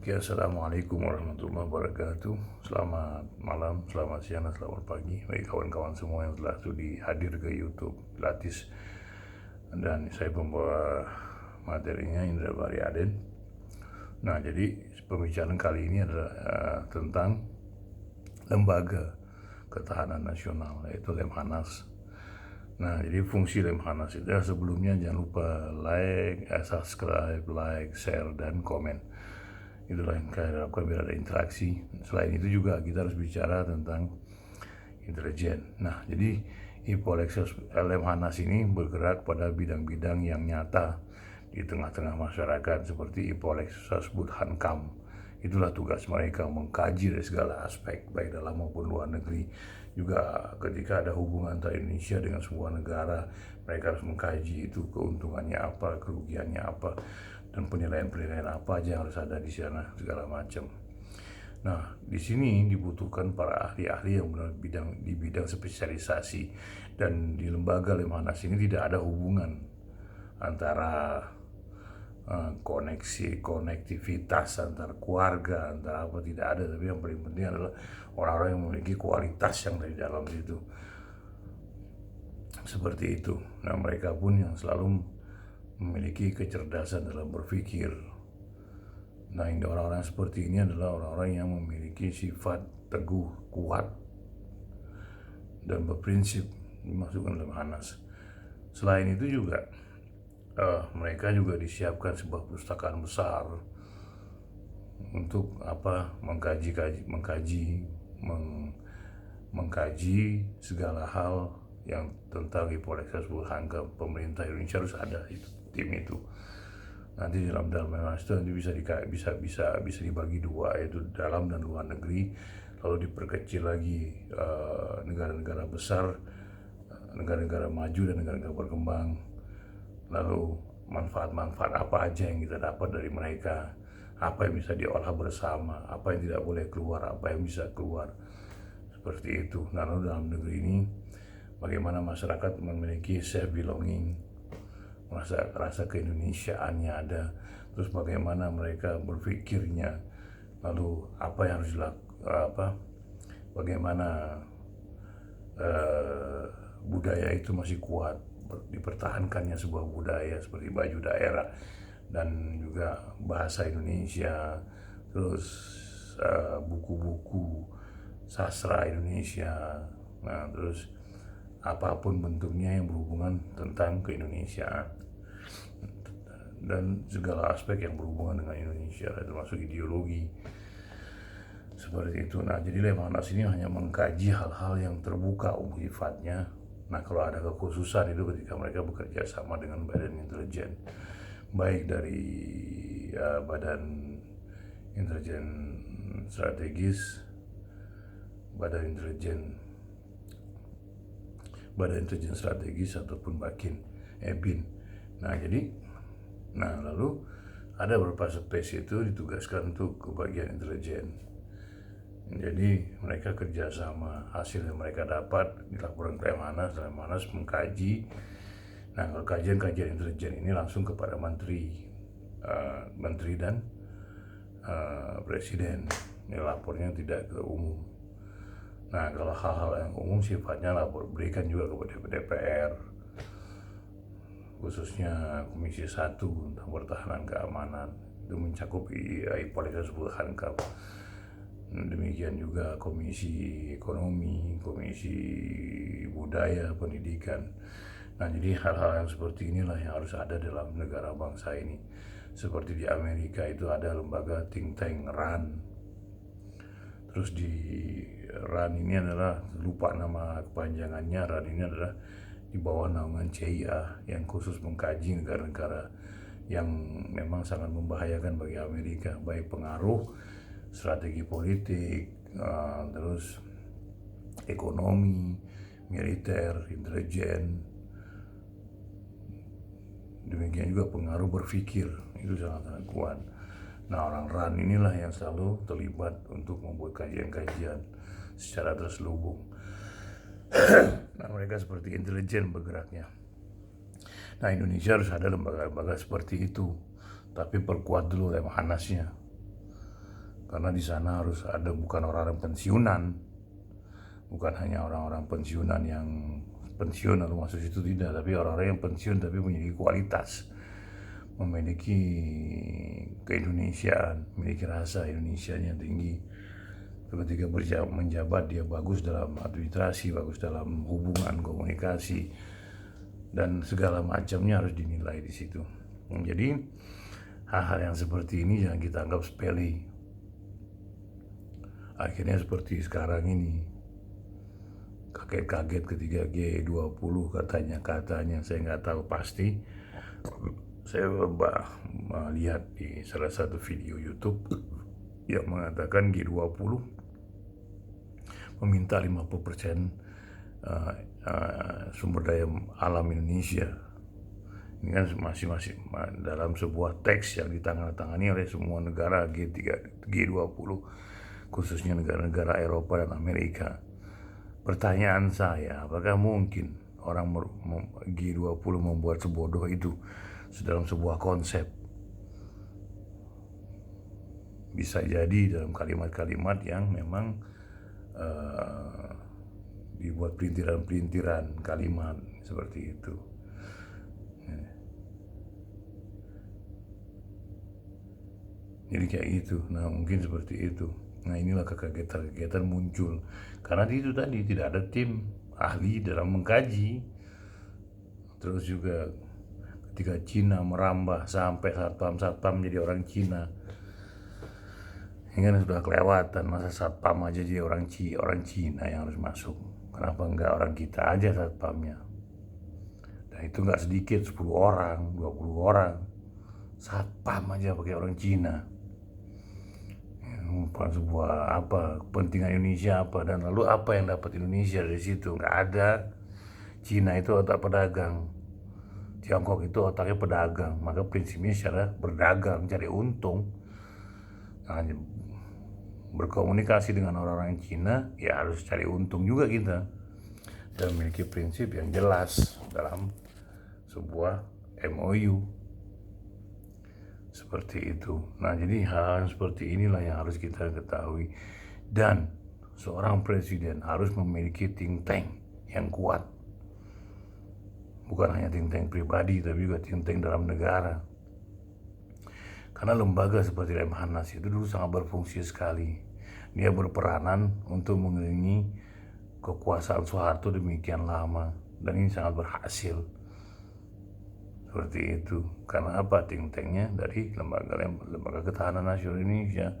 Oke, Assalamualaikum warahmatullahi wabarakatuh. Selamat malam, selamat siang, dan selamat pagi bagi kawan-kawan semua yang telah studi hadir ke YouTube gratis. Dan saya pembawa materinya Indra Bari Aden. Nah, jadi pembicaraan kali ini adalah tentang Lembaga Ketahanan Nasional, yaitu Lemhanas. Nah, jadi fungsi Lemhanas itu sebelumnya jangan lupa subscribe, share, dan komen. Itulah yang kita lakukan biar ada interaksi. Selain itu juga kita harus bicara tentang intelijen. Nah, jadi Lemhanas ini bergerak pada bidang-bidang yang nyata di tengah-tengah masyarakat seperti Ipolexes Budhankam. Itulah tugas mereka, mengkaji dari segala aspek baik dalam maupun luar negeri. Juga ketika ada hubungan antara Indonesia dengan sebuah negara, mereka harus mengkaji itu keuntungannya apa, kerugiannya apa, dan penilaian-penilaian apa aja yang harus ada di sana, segala macam. Nah, di sini dibutuhkan para ahli-ahli yang di bidang spesialisasi, dan di lembaga Lemhanas ini tidak ada hubungan antara konektivitas antar keluarga, antara apa, tidak ada. Tapi yang paling penting adalah orang-orang yang memiliki kualitas yang dari dalam itu, seperti itu. Nah, mereka pun yang selalu memiliki kecerdasan dalam berpikir. Nah, orang-orang seperti ini adalah orang-orang yang memiliki sifat teguh, kuat, dan berprinsip, dimasukkan dalam Lemhanas. Selain itu juga mereka juga disiapkan sebuah perpustakaan besar untuk mengkaji segala hal yang tentang Ipolexes Budhankam. Pemerintah Indonesia harus ada itu, tim itu. Nanti dalam Lemhanas itu nanti bisa dibagi dua, yaitu dalam dan luar negeri. Lalu diperkecil lagi negara-negara besar, negara-negara maju dan negara-negara berkembang. Lalu manfaat-manfaat apa aja yang kita dapat dari mereka, apa yang bisa diolah bersama, apa yang tidak boleh keluar, apa yang bisa keluar, seperti itu. Nah, lalu dalam negeri ini bagaimana masyarakat memiliki self belonging, rasa keindonesiaannya ada, terus bagaimana mereka berpikirnya, lalu apa yang harus dilakukan, bagaimana budaya itu masih kuat, dipertahankannya sebuah budaya seperti baju daerah dan juga bahasa Indonesia, terus buku-buku sastra Indonesia. Nah, terus apapun bentuknya yang berhubungan tentang keindonesiaan dan segala aspek yang berhubungan dengan Indonesia, termasuk ideologi, seperti itu. Nah, jadi Lemhanas ini hanya mengkaji hal-hal yang terbuka sifatnya. Nah, kalau ada kekhususan itu ketika mereka bekerja sama dengan badan intelijen, baik dari badan intelijen strategis, badan intelijen strategis ataupun BIN. Nah, lalu ada beberapa spesies itu ditugaskan untuk ke bagian intelijen. Jadi mereka kerjasama, hasil yang mereka dapat dilaporkan ke Lemhanas mengkaji. Nah, kalau kajian intelijen ini langsung kepada menteri dan presiden. Ini lapornya tidak ke umum. Nah, kalau hal-hal yang umum sifatnya berikan juga kepada DPR, khususnya Komisi 1 tentang pertahanan keamanan, itu mencakup Ipolexes Budhankam. Demikian juga Komisi Ekonomi, Komisi Budaya, Pendidikan. Nah, jadi hal-hal yang seperti inilah yang harus ada dalam negara bangsa ini. Seperti di Amerika itu ada lembaga think tank RAND. Terus di RAND ini adalah, lupa nama kepanjangannya, RAND ini adalah di bawah naungan CIA yang khusus mengkaji negara-negara yang memang sangat membahayakan bagi Amerika, baik pengaruh strategi politik, terus ekonomi, militer, intelijen, demikian juga pengaruh berpikir, itu sangat-sangat kuat. Nah, orang RAN inilah yang selalu terlibat untuk membuat kajian-kajian secara terselubung. Nah, mereka seperti intelijen bergeraknya. Nah, Indonesia harus ada lembaga-lembaga seperti itu, tapi perkuat dulu Lemhanasnya. karena di sana harus ada bukan orang-orang pensiunan, bukan hanya orang-orang pensiunan yang pensiun lalu masuk situ, tidak, tapi orang-orang yang pensiun tapi memiliki kualitas, memiliki keindonesiaan, memiliki rasa Indonesianya tinggi. Ketika menjabat dia bagus dalam administrasi, bagus dalam hubungan komunikasi, dan segala macamnya harus dinilai di situ. Jadi hal-hal yang seperti ini jangan kita anggap sepele. Akhirnya seperti sekarang ini, kaget-kaget ketika G20 katanya saya nggak tahu pasti. Saya melihat di salah satu video YouTube yang mengatakan G20 meminta 50% sumber daya alam Indonesia. Ini kan masih dalam sebuah teks yang ditandatangani oleh semua negara G20, khususnya negara-negara Eropa dan Amerika. Pertanyaan saya, apakah mungkin orang G20 membuat sebodoh itu dalam sebuah konsep? Bisa jadi dalam kalimat-kalimat yang memang dibuat pelintiran-pelintiran kalimat seperti itu. Jadi kayak gitu. Nah, mungkin seperti itu. Nah, inilah kekagetan muncul karena itu tadi tidak ada tim ahli dalam mengkaji. Terus juga ketika Cina merambah sampai satpam jadi orang Cina, ini kan sudah kelewatan, masa satpam aja jadi orang Cina yang harus masuk. Kenapa enggak orang kita aja satpamnya? Dan itu enggak sedikit, 10 orang, 20 orang. Satpam aja pakai orang Cina. Sebuah apa, kepentingan Indonesia apa, dan lalu apa yang dapat Indonesia dari situ? Enggak ada. Cina itu otak pedagang. Tiongkok itu otaknya pedagang, maka prinsipnya secara berdagang, cari untung. Nah, berkomunikasi dengan orang-orang Cina ya harus cari untung juga kita, dan memiliki prinsip yang jelas dalam sebuah MOU seperti itu. Nah, jadi hal-hal seperti inilah yang harus kita ketahui, dan seorang presiden harus memiliki think tank yang kuat, bukan hanya think tank pribadi tapi juga think tank dalam negara. Karena lembaga seperti Lemhanas itu dulu sangat berfungsi sekali. Dia berperanan untuk mengelilingi kekuasaan Soeharto demikian lama, dan ini sangat berhasil. Seperti itu. Karena apa? Think tanknya dari lembaga ketahanan nasional Indonesia.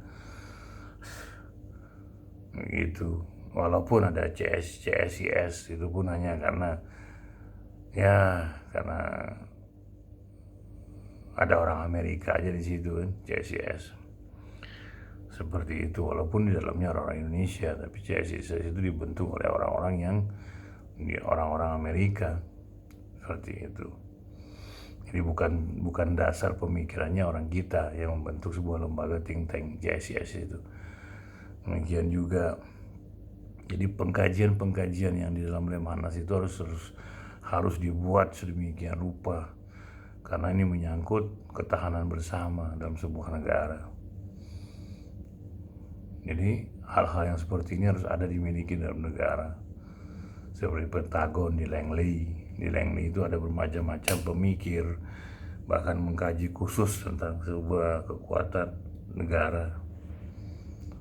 Gitu. Walaupun ada CSIS itu pun hanya karena ada orang Amerika aja di situ kan, CSIS. Seperti itu, walaupun di dalamnya orang Indonesia, tapi CSIS itu dibentuk oleh orang-orang Amerika. Seperti itu. Jadi bukan dasar pemikirannya orang kita yang membentuk sebuah lembaga think tank CSIS itu. Demikian juga, jadi pengkajian yang di dalam Lemhanas itu harus dibuat sedemikian rupa, karena ini menyangkut ketahanan bersama dalam sebuah negara. Jadi hal-hal yang seperti ini harus ada dimiliki dalam negara. Seperti Pentagon di Langley itu ada bermacam-macam pemikir, bahkan mengkaji khusus tentang sebuah kekuatan negara.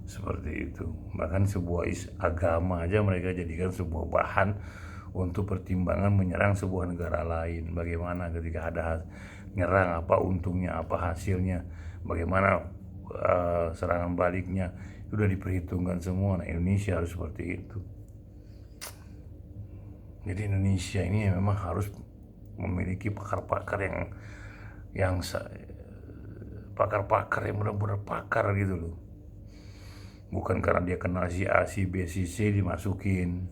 Seperti itu. Bahkan sebuah agama aja mereka jadikan sebuah bahan untuk pertimbangan menyerang sebuah negara lain. Bagaimana ketika ada nyerang, apa untungnya, apa hasilnya, bagaimana serangan baliknya, sudah diperhitungkan semua. Nah, Indonesia harus seperti itu. Jadi Indonesia ini memang harus memiliki pakar-pakar yang benar-benar pakar gitu loh. Bukan karena dia kenal si A, si B, si C dimasukin.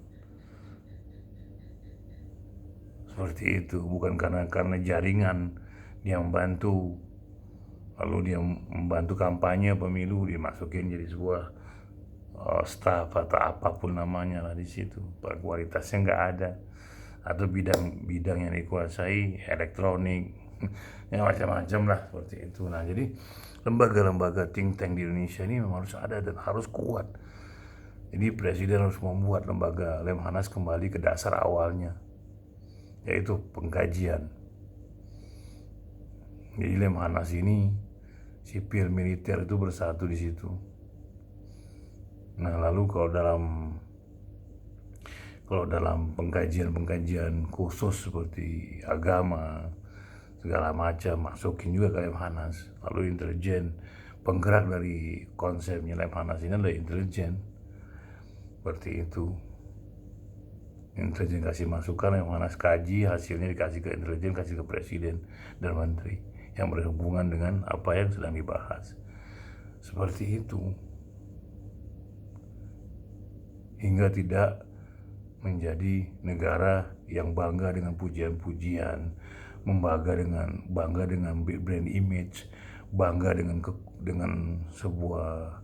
Seperti itu. Bukan karena jaringan dia membantu, lalu dia membantu kampanye pemilu dimasukin jadi sebuah staf atau apapun namanya lah di situ. Kualitasnya nggak ada, atau bidang yang dikuasai elektronik, ya macam-macam lah seperti itu. Nah, jadi lembaga-lembaga think tank di Indonesia ini memang harus ada dan harus kuat. Jadi presiden harus membuat lembaga Lemhanas kembali ke dasar awalnya, yaitu pengkajian. Jadi Lemhanas ini sipil militer itu bersatu di situ. Nah, lalu kalau dalam pengkajian khusus seperti agama segala macam masukin juga ke Lemhanas. Lalu intelijen, penggerak dari konsepnya Lemhanas ini adalah intelijen. Seperti itu. Intelijen kasih masukan, Lemhanas kaji, hasilnya dikasih ke intelijen, kasih ke presiden dan menteri yang berhubungan dengan apa yang sedang dibahas. Seperti itu. Hingga tidak menjadi negara yang bangga dengan pujian-pujian, bangga dengan brand image, bangga dengan sebuah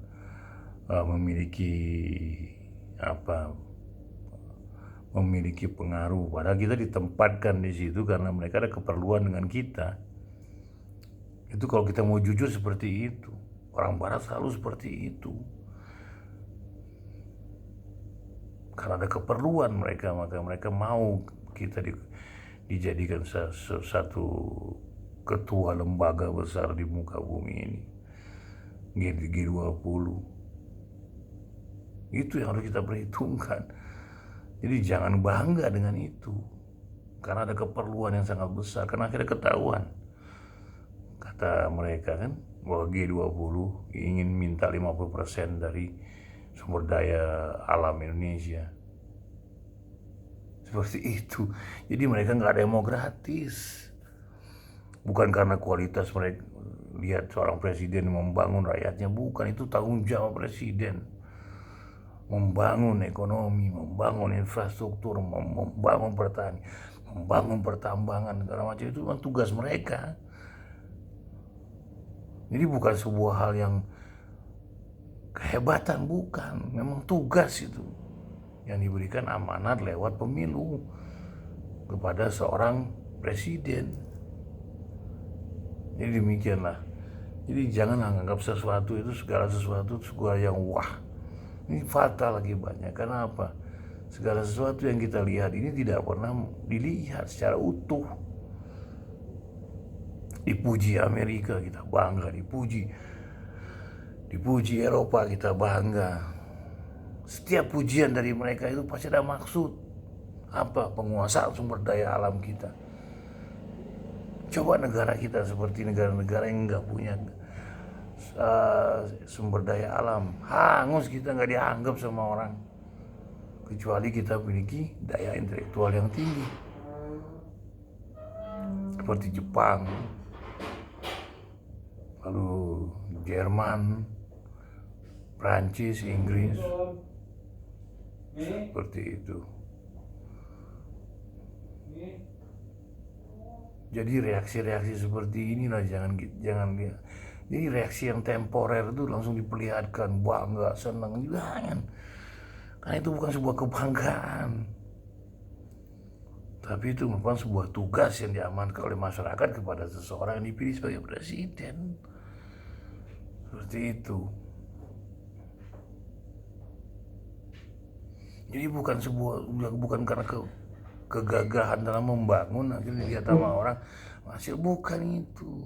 memiliki pengaruh. Padahal kita ditempatkan di situ karena mereka ada keperluan dengan kita. Itu kalau kita mau jujur seperti itu. Orang Barat selalu seperti itu. Karena ada keperluan mereka, maka mereka mau kita dijadikan satu ketua lembaga besar di muka bumi ini, G20. Itu yang harus kita perhitungkan. Jadi jangan bangga dengan itu, karena ada keperluan yang sangat besar. Karena akhirnya ketahuan, kata mereka kan, bahwa G20 ingin minta 50% dari sumber daya alam Indonesia. Seperti itu. Jadi mereka nggak ada yang mau gratis. Bukan karena kualitas mereka, lihat seorang presiden membangun rakyatnya, bukan. Itu tanggung jawab presiden. Membangun ekonomi, membangun infrastruktur, membangun pertanian, membangun pertambangan, segala macam, itu kan tugas mereka. Jadi bukan sebuah hal yang kehebatan, bukan. Memang tugas itu yang diberikan amanat lewat pemilu kepada seorang presiden. Jadi demikianlah. Jadi jangan anggap segala sesuatu yang wah. Ini fatal lagi banyak. Karena apa? Segala sesuatu yang kita lihat ini tidak pernah dilihat secara utuh. Dipuji Amerika kita bangga, dipuji Eropa kita bangga. Setiap pujian dari mereka itu pasti ada maksud. Apa? Penguasaan sumber daya alam kita. Coba negara kita seperti negara-negara yang nggak punya sumber daya alam, hangus kita, nggak dianggap sama orang, kecuali kita memiliki daya intelektual yang tinggi seperti Jepang, lalu Jerman, Prancis, Inggris, seperti itu. Jadi reaksi-reaksi seperti inilah jangan. Jadi reaksi yang temporer itu langsung diperlihatkan, bangga, senang, jangan. Karena itu bukan sebuah kebanggaan, tapi itu merupakan sebuah tugas yang diamankan oleh masyarakat kepada seseorang yang dipilih sebagai presiden. Seperti itu. Jadi bukan karena kegagahan dalam membangun akhirnya dilihat sama orang hasil, bukan itu.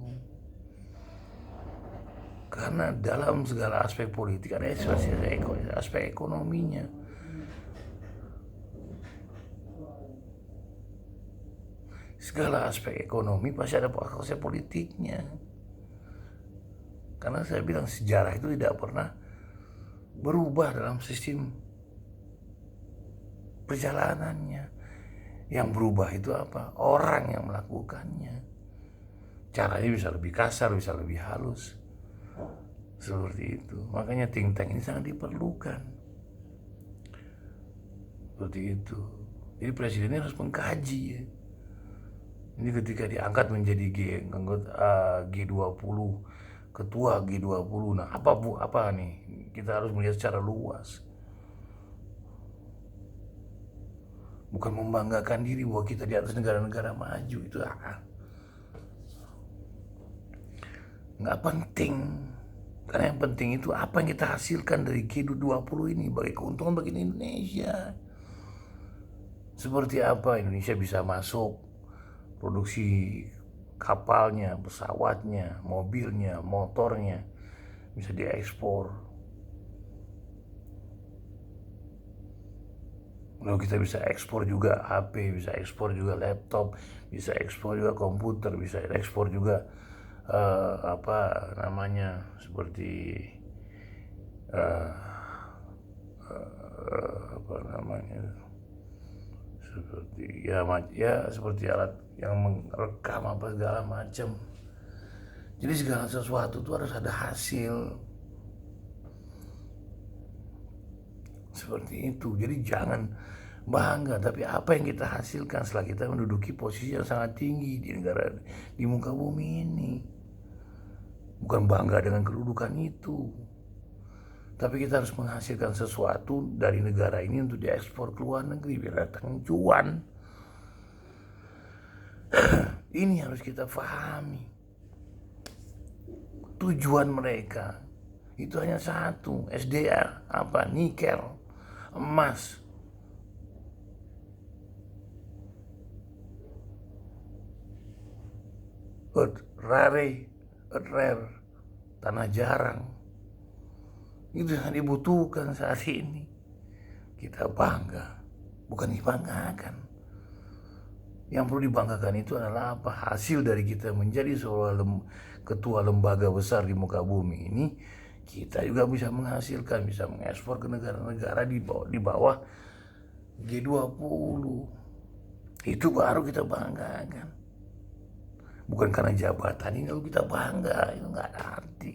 Karena dalam segala aspek politik ada aspek ekonominya. Segala aspek ekonomi pasti ada aspek politiknya. Karena saya bilang sejarah itu tidak pernah berubah dalam sistem perjalanannya. Yang berubah itu apa? Orang yang melakukannya. Caranya bisa lebih kasar, bisa lebih halus. Seperti itu. Makanya think tank ini sangat diperlukan. Seperti itu. Jadi presidennya harus mengkaji ya. Ini ketika diangkat menjadi G20, ketua G20. Nah, apa nih? Kita harus melihat secara luas. Bukan membanggakan diri bahwa kita di atas negara-negara maju itu. nggak penting. Karena yang penting itu apa yang kita hasilkan dari G20 ini bagi keuntungan bagi Indonesia. Seperti apa Indonesia bisa masuk produksi kapalnya, pesawatnya, mobilnya, motornya bisa diekspor. Lalu kita bisa ekspor juga HP, bisa ekspor juga laptop, bisa ekspor juga komputer, bisa ekspor juga apa namanya seperti eh, apa namanya seperti ya seperti alat yang merekam apa segala macam. Jadi segala sesuatu itu harus ada hasil seperti itu. Jadi jangan bangga, tapi apa yang kita hasilkan setelah kita menduduki posisi yang sangat tinggi di negara di muka bumi ini. Bukan bangga dengan kedudukan itu, tapi kita harus menghasilkan sesuatu dari negara ini untuk diekspor ke luar negeri biar datang cuan. Ini harus kita pahami. Tujuan mereka itu hanya satu, SDA, apa, nikel, emas. Earth rare, tanah jarang. Itu yang dibutuhkan saat ini. Kita bangga, bukan dibanggakan. Yang perlu dibanggakan itu adalah apa? Hasil dari kita menjadi seorang ketua lembaga besar di muka bumi ini, kita juga bisa menghasilkan, bisa mengekspor ke negara-negara di bawah G20. Itu baru kita banggakan. Bukan karena jabatan ini lalu kita bangga, itu nggak ada arti.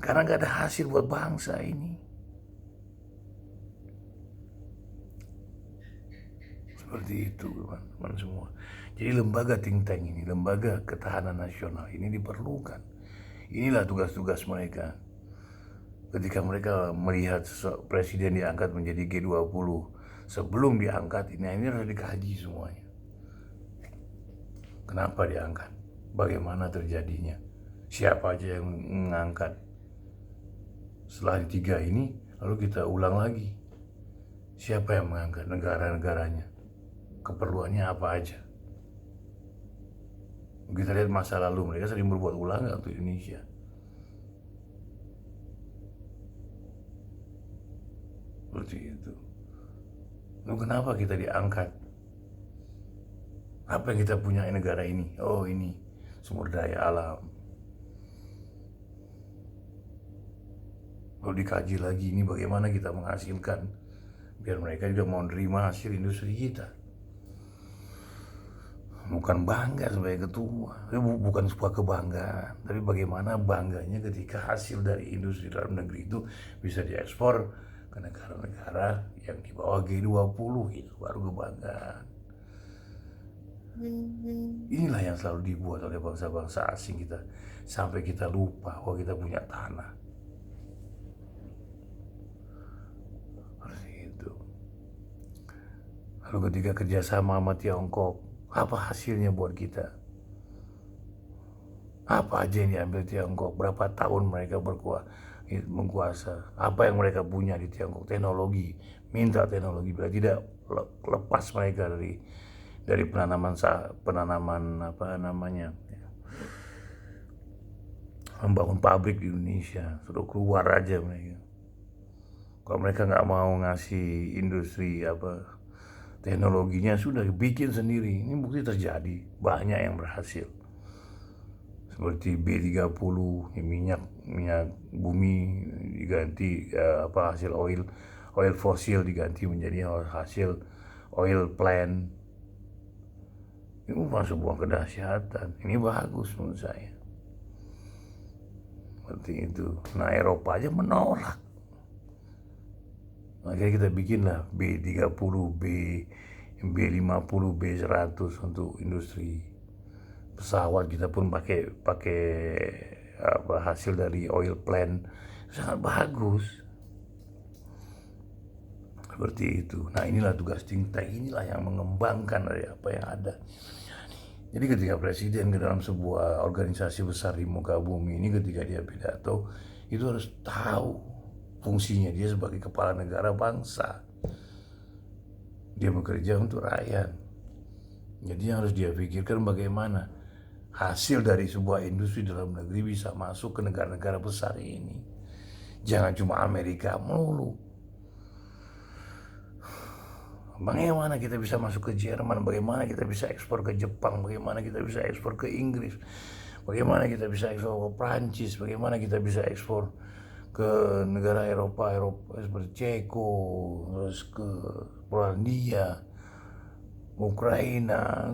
Karena nggak ada hasil buat bangsa ini. Seperti itu teman-teman semua. Jadi lembaga think tank ini, lembaga ketahanan nasional ini diperlukan. Inilah tugas-tugas mereka. Ketika mereka melihat presiden diangkat menjadi G20, sebelum diangkat ini harus dikaji semuanya. Kenapa diangkat? Bagaimana terjadinya? Siapa aja yang mengangkat? Setelah tiga ini, lalu kita ulang lagi. Siapa yang mengangkat? Negara-negaranya. Keperluannya apa aja? Kita lihat masa lalu, mereka sering berbuat ulang untuk Indonesia. Seperti itu. Lalu kenapa kita diangkat? Apa yang kita punya di negara ini? Oh, ini sumber daya alam. Lalu dikaji lagi, ini bagaimana kita menghasilkan, biar mereka juga mau nerima hasil industri kita. Bukan bangga sebagai ketua, bukan sebuah kebanggaan, tapi bagaimana bangganya ketika hasil dari industri dalam negeri itu bisa diekspor ke negara-negara yang di bawah G20, itu baru kebanggaan. Inilah yang selalu dibuat oleh bangsa-bangsa asing kita, sampai kita lupa bahwa kita punya tanah. Seperti itu. Lalu ketika kerjasama sama Tiongkok, apa hasilnya buat kita? Apa aja yang diambil Tiongkok? Berapa tahun mereka menguasa? Apa yang mereka punya di Tiongkok? Teknologi, minta teknologi. Bila tidak, lepas mereka dari penanaman apa namanya, membangun pabrik di Indonesia. Suruh keluar aja mereka. Kalau mereka nggak mau ngasih industri apa teknologinya, sudah bikin sendiri. Ini bukti terjadi, banyak yang berhasil. Seperti B30, minyak bumi diganti hasil oil fosil diganti menjadi hasil oil plant. Ini bukan sebuah kedahsyatan, ini bagus menurut saya. Seperti itu. Nah, Eropa aja menolak. Makanya kita bikinlah B30, B50, B100 untuk industri pesawat. Kita pun pakai hasil dari oil plant, sangat bagus. Seperti itu. Nah, inilah tugas think tank, inilah yang mengembangkan dari apa yang ada. Jadi ketika presiden ke dalam sebuah organisasi besar di muka bumi ini, ketika dia pidato, itu harus tahu fungsinya dia sebagai kepala negara bangsa. Dia bekerja untuk rakyat. Jadi yang harus dia pikirkan bagaimana hasil dari sebuah industri dalam negeri bisa masuk ke negara-negara besar ini. Jangan cuma Amerika melulu. Bagaimana kita bisa masuk ke Jerman, bagaimana kita bisa ekspor ke Jepang, bagaimana kita bisa ekspor ke Inggris, bagaimana kita bisa ekspor ke Prancis, bagaimana kita bisa ekspor ke negara Eropa seperti Ceko, terus ke Polandia, Ukraina.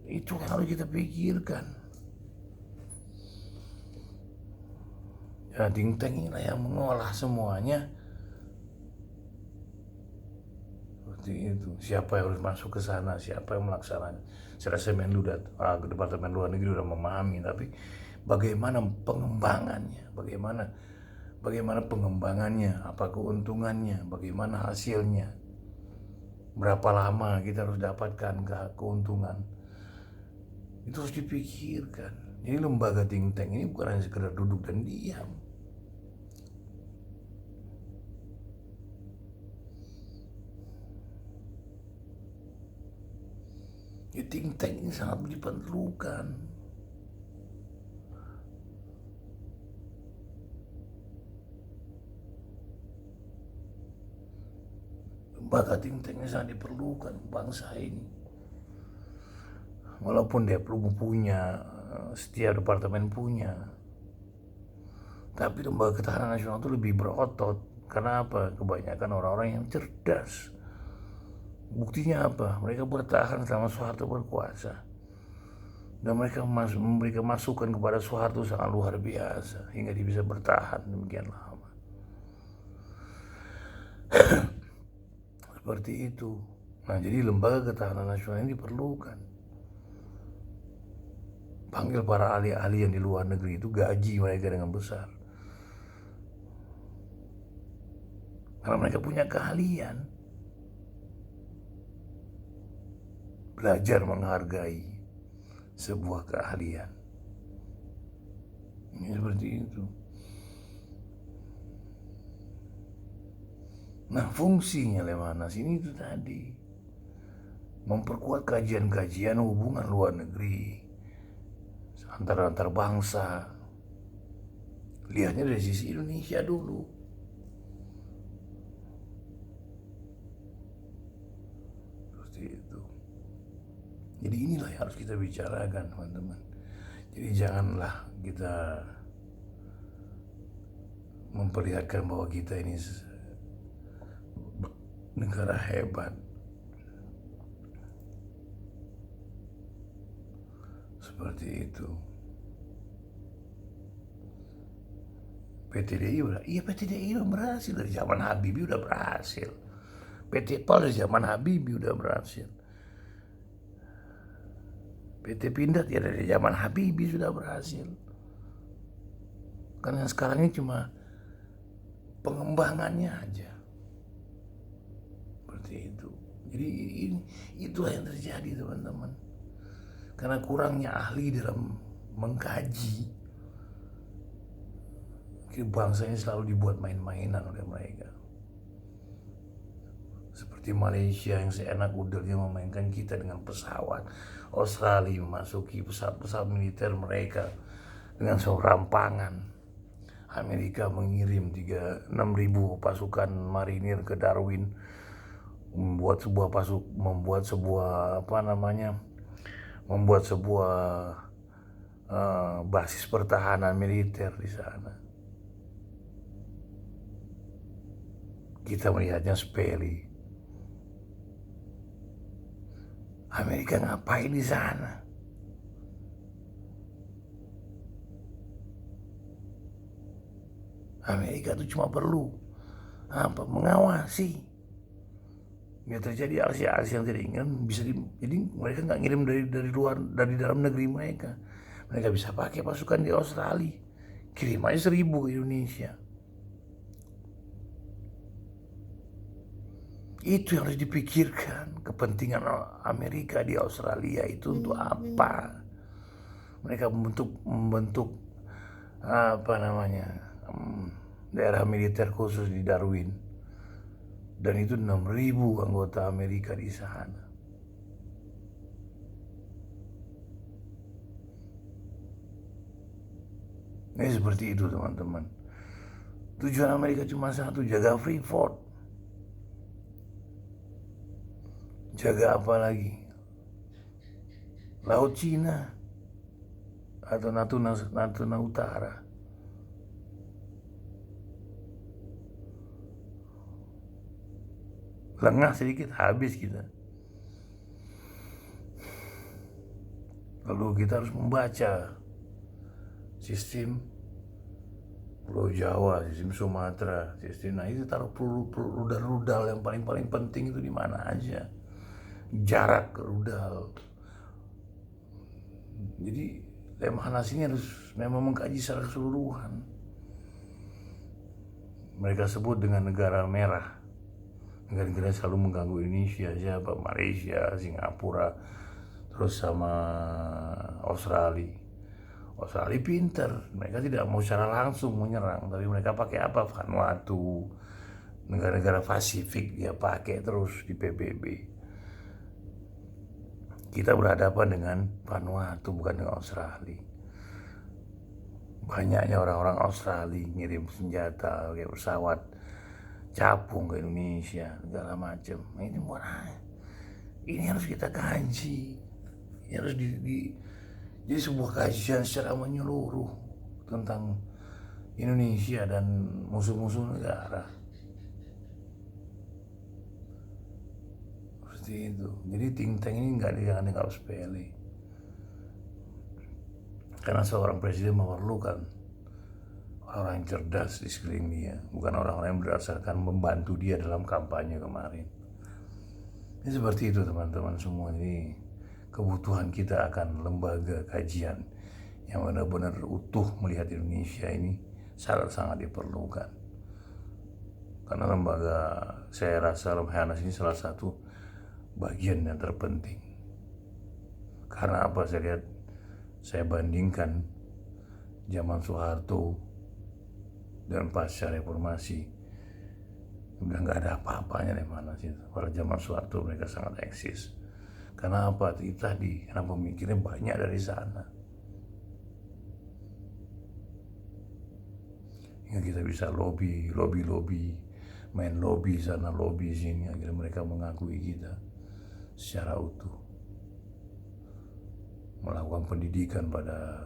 Itu yang harus kita pikirkan. Ya, think tank inilah yang mengolah semuanya. Itu siapa yang harus masuk ke sana, siapa yang melaksanakan. Saya rasa Departemen Luar Negeri sudah memahami, tapi bagaimana pengembangannya, bagaimana pengembangannya, apa keuntungannya, bagaimana hasilnya, berapa lama kita harus dapatkan keuntungan, itu harus dipikirkan. Jadi lembaga think tank ini bukan hanya sekedar duduk dan diam. Think tank ini sangat diperlukan. Lembaga think tank ini sangat diperlukan bangsa ini. Walaupun dia perlu punya, setiap departemen punya, tapi lembaga ketahanan nasional itu lebih berotot. Karena apa? Kebanyakan orang-orang yang cerdas. Buktinya apa? Mereka bertahan selama Soeharto berkuasa. Dan mereka memberikan masukan kepada Soeharto sangat luar biasa. Hingga dia bisa bertahan demikian lama. Seperti itu. Nah, jadi lembaga ketahanan nasional ini diperlukan. Panggil para ahli-ahli yang di luar negeri itu, gaji mereka dengan besar. Karena mereka punya keahlian. Belajar menghargai sebuah keahlian. Ini seperti itu. Nah, fungsinya Lemhanas ini itu tadi, memperkuat kajian-kajian hubungan luar negeri antar bangsa. Lihatnya dari sisi Indonesia dulu. Seperti itu. Jadi inilah yang harus kita bicarakan, teman-teman. Jadi janganlah kita memperlihatkan bahwa kita ini negara hebat. Seperti itu. PTDI udah berhasil dari zaman Habibie, udah berhasil. PT PAL dari zaman Habibie udah berhasil. PT Pindad ya dari zaman Habibie sudah berhasil. Karena sekarang ini cuma pengembangannya aja. Seperti itu. Jadi itulah yang terjadi, teman-teman. Karena kurangnya ahli dalam mengkaji, bangsa ini selalu dibuat main-mainan oleh mereka. Seperti Malaysia yang seenak udarnya memainkan kita dengan pesawat. Australia memasuki pesawat-pesawat militer mereka dengan serampangan. Amerika mengirim 6.000 pasukan marinir ke Darwin, membuat sebuah basis pertahanan militer di sana. Kita melihatnya sepele. Amerika ngapain di sana? Amerika itu cuma perlu mengawasi. Biar terjadi aksi-aksi yang tidak inginkan jadi mereka nggak ngirim dari dalam negeri mereka. Mereka bisa pakai pasukan di Australia, kirim aja 1.000 ke Indonesia. Itu yang harus dipikirkan. Kepentingan Amerika di Australia itu untuk apa? Mereka membentuk apa namanya, daerah militer khusus di Darwin, dan itu 6.000 anggota Amerika di sana. Ini seperti itu teman-teman. Tujuan Amerika cuma satu, jaga Freeport. Jaga apa lagi? Laut Cina atau Natuna Utara. Lengah sedikit habis kita. Lalu kita harus membaca sistem Pulau Jawa, sistem Sumatera, sistem, nah itu taruh rudal-rudal yang paling penting itu di mana aja, jarak ke rudal. Jadi Lemhanas ini harus memang mengkaji secara keseluruhan. Mereka sebut dengan negara merah. Negara-negara selalu mengganggu Indonesia, siapa? Malaysia, Singapura, terus sama Australia. Australia pinter, mereka tidak mau secara langsung menyerang, tapi mereka pakai apa? Vanuatu, negara-negara Pasifik dia pakai terus di PBB. Kita berhadapan dengan Vanuatu, bukan dengan Australia. Banyaknya orang-orang Australia ngirim senjata, kayak pesawat capung ke Indonesia, segala macam. Ini mana? Ini harus kita kaji, ini harus jadi sebuah kajian secara menyeluruh tentang Indonesia dan musuh-musuh negara. Seperti itu. Jadi think tank ini jangan dianggap sepele. Karena seorang presiden memerlukan orang yang cerdas di sekeliling dia, bukan orang-orang yang berdasarkan membantu dia dalam kampanye kemarin. Ini seperti itu teman-teman semua. Jadi kebutuhan kita akan lembaga kajian yang benar-benar utuh melihat Indonesia ini sangat diperlukan. Karena lembaga, saya rasa Lemhanas ini salah satu bagian yang terpenting. Karena apa, saya bandingkan zaman Soeharto dan pasca reformasi, udah nggak ada apa-apanya Lemhanas itu. Pada zaman Soeharto mereka sangat eksis. Karena apa? Itu tadi, karena pemikirnya banyak dari sana. Hingga kita bisa lobby, main lobby sana, lobby sini, akhirnya mereka mengakui kita secara utuh. Melakukan pendidikan pada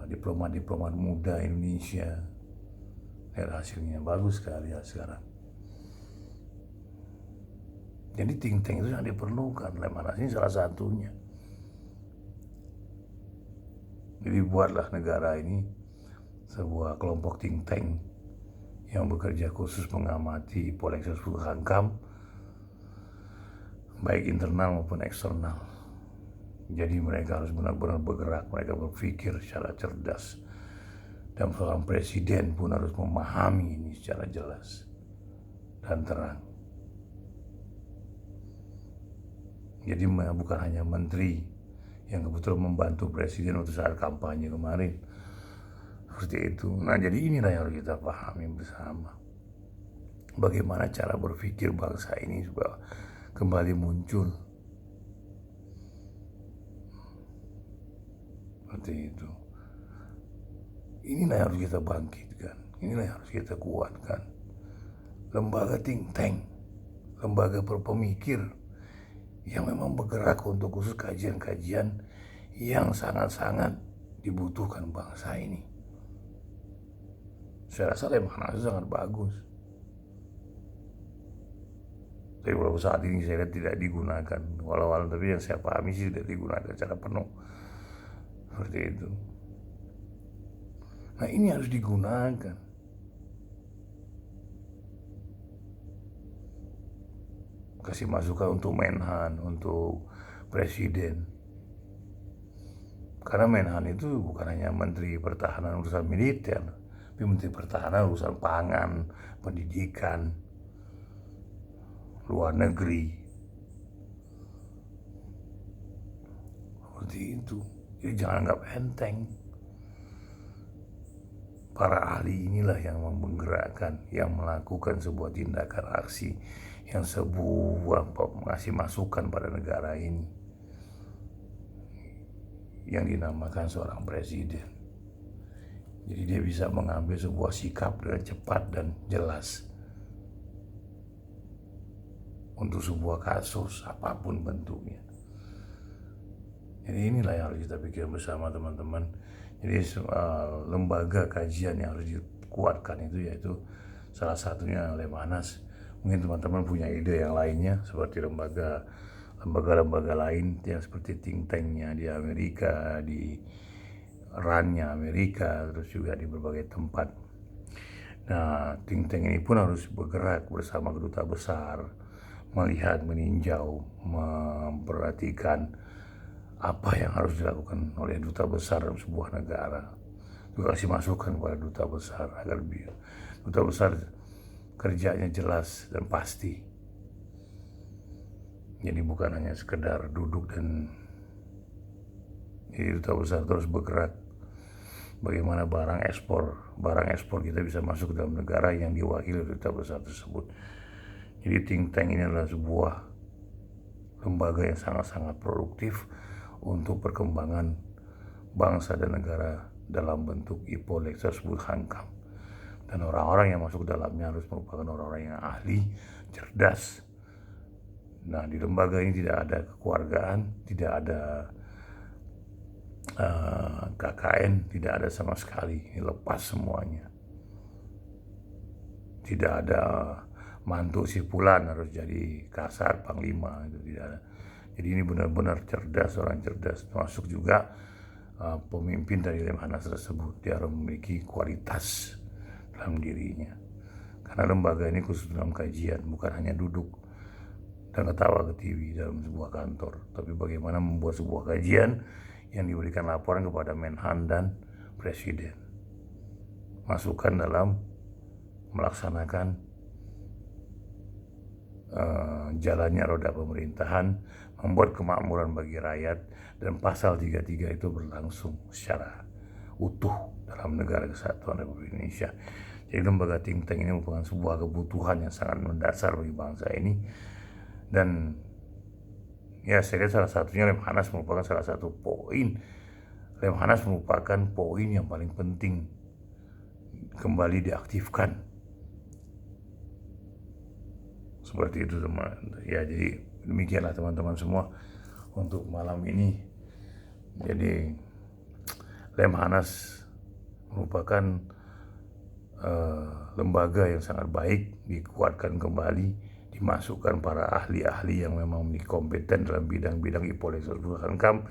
diplomat muda Indonesia. Lihat hasilnya, bagus sekali ya sekarang. Jadi think tank itu yang diperlukan. Lemhanas ini salah satunya. Jadi buatlah negara ini sebuah kelompok think tank yang bekerja khusus mengamati politik hankam, baik internal maupun eksternal. Jadi mereka harus benar-benar bergerak, mereka berpikir secara cerdas. Dan seorang presiden pun harus memahami ini secara jelas dan terang. Jadi bukan hanya menteri yang kebetulan membantu presiden untuk saat kampanye kemarin. Seperti itu. Nah, jadi inilah yang harus kita pahami bersama. Bagaimana cara berpikir bangsa ini supaya kembali muncul. Seperti itu. Inilah yang harus kita bangkitkan. Inilah yang harus kita kuatkan. Lembaga think tank, lembaga berpemikir yang memang bergerak untuk khusus kajian-kajian yang sangat-sangat dibutuhkan bangsa ini. Saya rasa Lemhanas itu sangat bagus. Tapi beberapa saat ini saya lihat tidak digunakan. Walau tapi yang saya pahami sih tidak digunakan secara penuh. Seperti itu. Nah, ini harus digunakan. Kasih masukan untuk Menhan, untuk presiden. Karena Menhan itu bukan hanya menteri pertahanan urusan militer, tapi menteri pertahanan urusan pangan, pendidikan, luar negeri. Seperti itu. Jadi jangan anggap enteng. Para ahli inilah yang menggerakkan, yang melakukan sebuah tindakan aksi, yang ngasih masukan pada negara ini, yang dinamakan seorang presiden. Jadi dia bisa mengambil sebuah sikap dengan cepat dan jelas untuk sebuah kasus apapun bentuknya. Jadi inilah yang harus kita pikir bersama teman-teman. Jadi lembaga kajian yang harus dikuatkan itu yaitu salah satunya Lemhanas. Mungkin teman-teman punya ide yang lainnya seperti lembaga-lembaga lain yang seperti think tank-nya di Amerika, di RAN-nya Amerika, terus juga di berbagai tempat. Nah, think tank ini pun harus bergerak bersama kedutaan besar, melihat, meninjau, memperhatikan apa yang harus dilakukan oleh duta besar dalam sebuah negara. Juga kasih masukan kepada duta besar agar duta besar kerjanya jelas dan pasti. Jadi bukan hanya sekedar duduk dan jadi duta besar terus bergerak. Bagaimana barang ekspor kita bisa masuk ke dalam negara yang diwakili oleh duta besar tersebut. Jadi think tank ini adalah sebuah lembaga yang sangat-sangat produktif untuk perkembangan bangsa dan negara dalam bentuk IPO Lexus Hankam. Dan orang-orang yang masuk dalamnya harus merupakan orang-orang yang ahli, cerdas. Nah, di lembaga ini tidak ada kekeluargaan, tidak ada KKN, tidak ada sama sekali. Ini lepas semuanya. Tidak ada mantu si Fulan harus jadi kasat panglima, itu tidak ada. Jadi ini benar-benar cerdas, orang cerdas. Termasuk juga pemimpin dari Lemhanas tersebut, dia harus memiliki kualitas dalam dirinya. Karena lembaga ini khusus dalam kajian, bukan hanya duduk dan ketawa ke TV dalam sebuah kantor, tapi bagaimana membuat sebuah kajian yang diberikan laporan kepada Menhan dan Presiden. Masukan dalam melaksanakan jalannya roda pemerintahan, membuat kemakmuran bagi rakyat, dan pasal 33 itu berlangsung secara utuh dalam negara kesatuan Republik Indonesia. Jadi lembaga think tank ini merupakan sebuah kebutuhan yang sangat mendasar bagi bangsa ini. Dan ya saya lihat salah satunya Lemhanas merupakan salah satu poin. Lemhanas merupakan poin yang paling penting kembali diaktifkan. Seperti itu teman. Ya jadi demikianlah teman-teman semua untuk malam ini. Jadi Lemhanas merupakan lembaga yang sangat baik, dikuatkan kembali, dimasukkan para ahli-ahli yang memang memiliki kompeten dalam bidang-bidang IPO Lexus Hankam,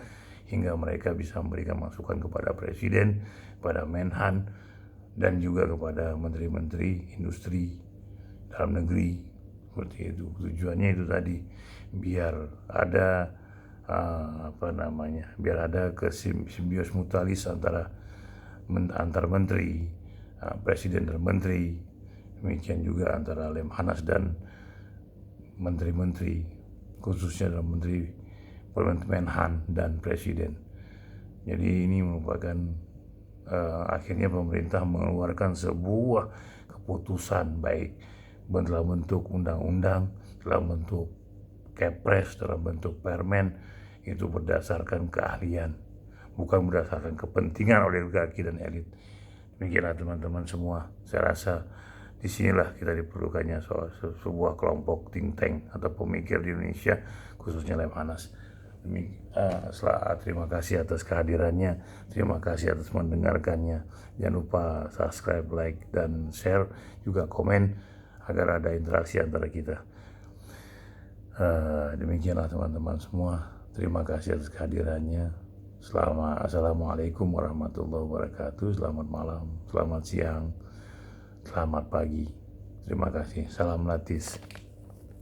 hingga mereka bisa memberikan masukan kepada Presiden, kepada Menhan, dan juga kepada menteri-menteri industri dalam negeri. Seperti itu. Tujuannya itu tadi, biar ada biar ada simbios mutualis antar menteri, presiden dan menteri, demikian juga antara Lemhanas dan menteri-menteri, khususnya dalam menteri Menhan dan presiden. Jadi ini merupakan akhirnya pemerintah mengeluarkan sebuah keputusan, baik dalam bentuk undang-undang, dalam bentuk kepres, dalam bentuk permen, itu berdasarkan keahlian, bukan berdasarkan kepentingan oligarki dan elit. Demikianlah teman-teman semua. Saya rasa disinilah kita diperlukannya sebuah kelompok think tank atau pemikir di Indonesia, khususnya Lemhanas. Terima kasih atas kehadirannya, terima kasih atas mendengarkannya. Jangan lupa subscribe, like, dan share, juga komen agar ada interaksi antara kita. Demikianlah teman-teman semua. Terima kasih atas kehadirannya. Assalamualaikum warahmatullahi wabarakatuh. Selamat malam, selamat siang, selamat pagi. Terima kasih. Salam Latis.